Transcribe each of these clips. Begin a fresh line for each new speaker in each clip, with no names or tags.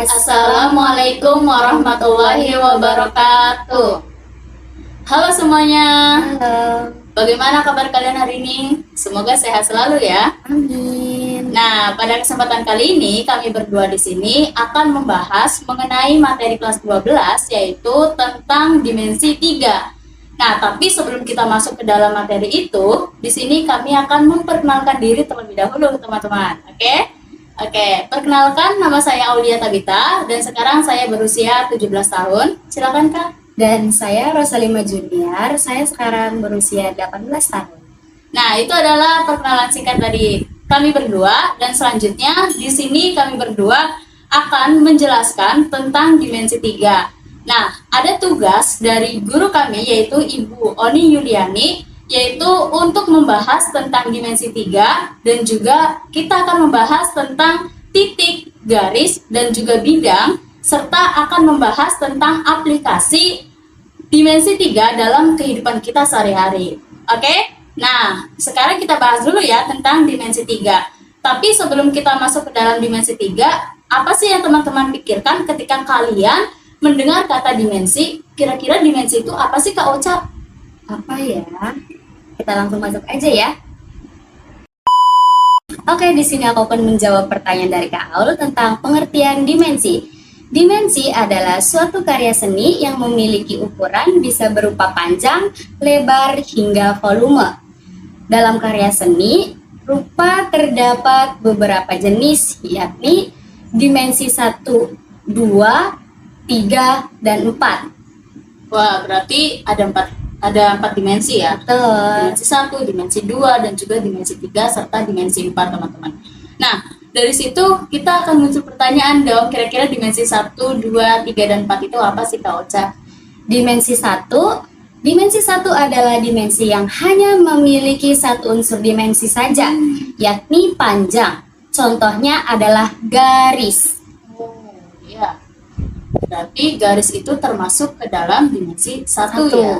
Assalamualaikum warahmatullahi wabarakatuh. Halo semuanya.
Halo,
Bagaimana kabar kalian hari ini? Semoga sehat selalu ya.
amin.
Nah, pada kesempatan kali ini kami berdua di sini akan membahas mengenai materi kelas 12 yaitu tentang dimensi 3. Nah, tapi sebelum kita masuk ke dalam materi itu, di sini kami akan memperkenalkan diri terlebih dahulu, teman-teman. Oke? Oke, perkenalkan nama saya Aulia Tabita dan sekarang saya berusia 17 tahun. Silakan Kak.
Dan saya Rosalima Junior, saya sekarang berusia 18 tahun.
Nah, itu adalah perkenalan singkat dari kami berdua dan selanjutnya di sini kami berdua akan menjelaskan tentang dimensi 3. Nah, ada tugas dari guru kami yaitu Ibu Oni Yuliani yaitu untuk membahas tentang dimensi 3 dan juga kita akan membahas tentang titik, garis, dan juga bidang serta akan membahas tentang aplikasi dimensi 3 dalam kehidupan kita sehari-hari. Oke? Nah, sekarang kita bahas dulu ya tentang dimensi 3. Tapi sebelum kita masuk ke dalam dimensi 3, apa sih yang teman-teman pikirkan ketika kalian mendengar kata dimensi? Kira-kira dimensi itu apa sih Kak Ocha?
Apa ya? Kita langsung masuk aja ya. Oke, di sini aku akan menjawab pertanyaan dari Kak Aul tentang pengertian dimensi. Dimensi adalah suatu karya seni yang memiliki ukuran bisa berupa panjang, lebar, hingga volume. Dalam karya seni, rupa terdapat beberapa jenis, yakni dimensi 1, 2, 3, dan 4.
Wah, berarti ada empat dimensi ya.
Betul.
Dimensi 1, dimensi 2, dan juga dimensi 3 serta dimensi 4, teman-teman. Nah, dari situ kita akan muncul pertanyaan dong, kira-kira dimensi 1, 2, 3, dan 4 itu apa sih Kak Ocha?
Dimensi 1 adalah dimensi yang hanya memiliki satu unsur dimensi saja, yakni panjang. Contohnya adalah garis.
Oh, iya. Berarti garis itu termasuk ke dalam dimensi 1 ya.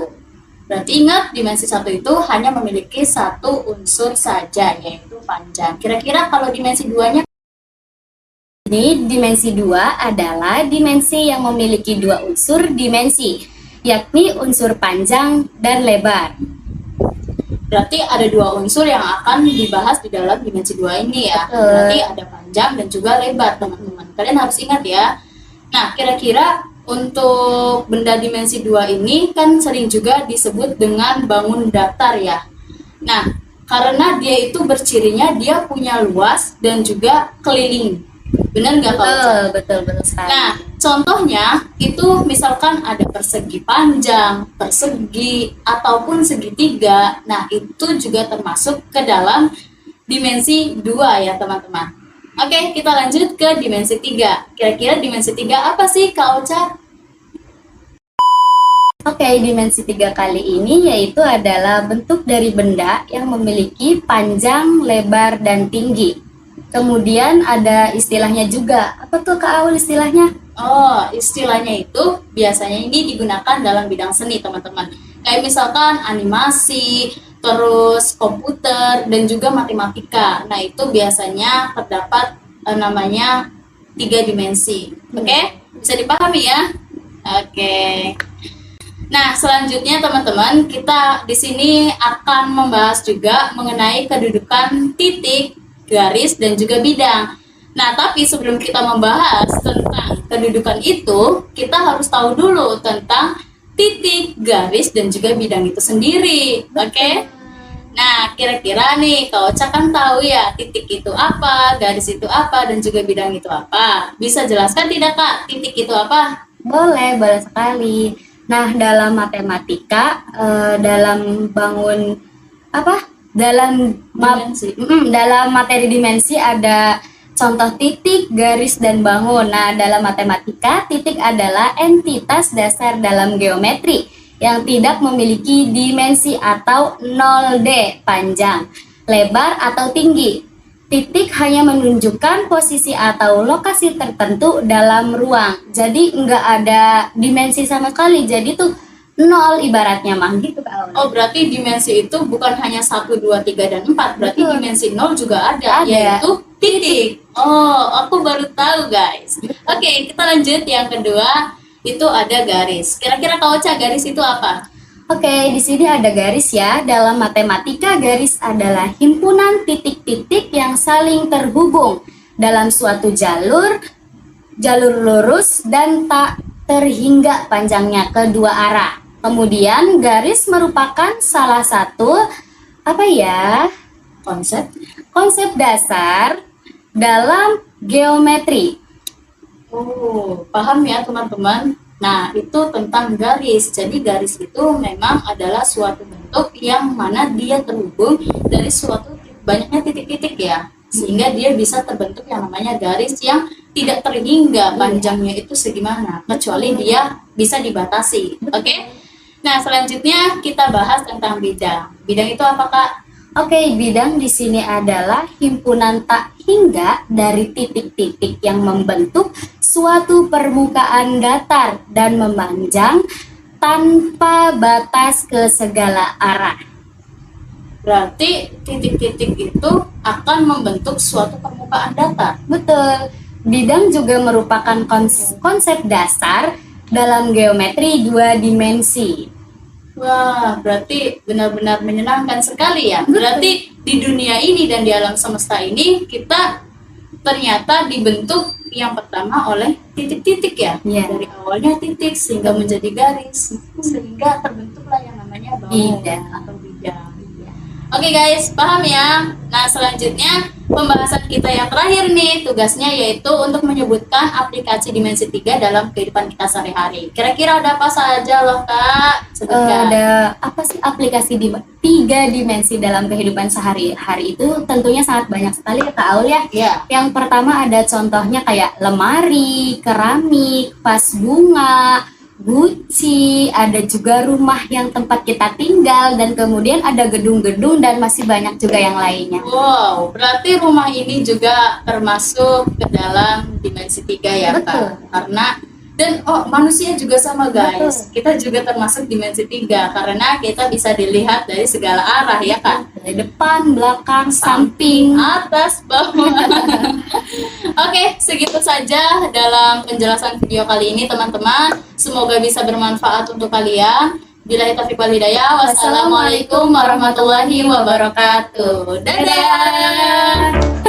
Berarti ingat, dimensi 1 itu hanya memiliki satu unsur saja, yaitu panjang. Kira-kira kalau dimensi 2-nya?
Ini dimensi 2 adalah dimensi yang memiliki dua unsur dimensi, yakni unsur panjang dan lebar.
Berarti ada dua unsur yang akan dibahas di dalam dimensi 2 ini ya.
Betul.
Berarti ada panjang dan juga lebar, teman-teman. Kalian harus ingat ya. Nah, kira-kira untuk benda dimensi 2 ini kan sering juga disebut dengan bangun datar ya. Nah, karena dia itu bercirinya dia punya luas dan juga keliling. Benar nggak Kak Ocha?
Betul sekali.
Nah, contohnya itu misalkan ada persegi panjang, persegi, ataupun segitiga. Nah, itu juga termasuk ke dalam dimensi 2 ya teman-teman. Oke, kita lanjut ke dimensi 3. Kira-kira dimensi 3 apa sih Kak Ocha?
Oke, dimensi 3 kali ini yaitu adalah bentuk dari benda yang memiliki panjang, lebar, dan tinggi. Kemudian ada istilahnya juga. Apa tuh Kak Aul istilahnya?
Oh, istilahnya itu biasanya ini digunakan dalam bidang seni, teman-teman. Kayak misalkan animasi, terus komputer, dan juga matematika. Nah, itu biasanya terdapat namanya 3 dimensi. Oke? Bisa dipahami ya? Oke. Nah, selanjutnya teman-teman, kita di sini akan membahas juga mengenai kedudukan titik, garis, dan juga bidang. Nah, tapi sebelum kita membahas tentang kedudukan itu, kita harus tahu dulu tentang titik, garis, dan juga bidang itu sendiri. Oke? Nah, kira-kira nih, Kak Ocha kan tahu ya titik itu apa, garis itu apa, dan juga bidang itu apa. Bisa jelaskan tidak Kak, titik itu apa?
Boleh sekali. Nah, dalam matematika, dalam bangun dalam materi dimensi ada contoh titik, garis, dan bangun. Nah, dalam matematika, titik adalah entitas dasar dalam geometri yang tidak memiliki dimensi atau 0D panjang, lebar, atau tinggi. Titik hanya menunjukkan posisi atau lokasi tertentu dalam ruang. Jadi nggak ada dimensi sama sekali. Jadi tuh 0 ibaratnya mah gitu Kak Aul.
Oh, berarti dimensi itu bukan hanya 1, 2, 3, dan 4. Berarti
Betul.
dimensi 0 juga ada,
Ada.
yaitu titik. Oh, aku baru tahu guys. Oke, kita lanjut yang kedua. Itu ada garis. Kira-kira Kak Ocha, garis itu apa?
Oke, di sini ada garis ya. Dalam matematika, garis adalah himpunan titik-titik yang saling terhubung dalam suatu jalur lurus dan tak terhingga panjangnya kedua arah. Kemudian, garis merupakan salah satu
Konsep.
konsep dasar dalam geometri.
Oh, paham ya teman-teman? Nah, itu tentang garis. Jadi garis itu memang adalah suatu bentuk yang mana dia terhubung dari suatu banyaknya titik-titik ya. Sehingga dia bisa terbentuk yang namanya garis yang tidak terhingga panjangnya itu segimana. Kecuali dia bisa dibatasi. Oke? Nah, selanjutnya kita bahas tentang bidang. Bidang itu apa, Kak?
Oke, bidang di sini adalah himpunan tak hingga dari titik-titik yang membentuk suatu permukaan datar dan memanjang tanpa batas ke segala arah.
Berarti titik-titik itu akan membentuk suatu permukaan datar.
Betul. Bidang juga merupakan konsep dasar dalam geometri dua dimensi.
Wah, berarti benar-benar menyenangkan sekali ya. Berarti di dunia ini dan di alam semesta ini kita ternyata dibentuk yang pertama oleh titik-titik ya.
Iya.
Dari awalnya titik sehingga menjadi garis, sehingga terbentuklah yang namanya
Bidang.
atau bidang. Oke guys, paham ya? Nah, selanjutnya pembahasan kita yang terakhir nih, tugasnya yaitu untuk menyebutkan aplikasi dimensi 3 dalam kehidupan kita sehari-hari. Kira-kira ada apa saja loh, Kak? Sebutkan.
Ada apa sih aplikasi di 3 dimensi dalam kehidupan sehari-hari itu tentunya sangat banyak sekali ya Kak Aul ya.
Ya.
Yang pertama ada contohnya kayak lemari, keramik, vas bunga, guci, ada juga rumah yang tempat kita tinggal, dan kemudian ada gedung-gedung dan masih banyak juga yang lainnya.
Wow, berarti rumah ini juga termasuk ke dalam dimensi 3 ya,
Betul.
Kak? Karena manusia juga sama guys. Kita juga termasuk dimensi 3 karena kita bisa dilihat dari segala arah ya, Kak.
Dari depan, belakang, samping.
Atas, bawah. Oke, segitu saja dalam penjelasan video kali ini teman-teman. Semoga bisa bermanfaat untuk kalian. Billahi taufiq wal hidayah. Wassalamualaikum warahmatullahi wabarakatuh. Dadah.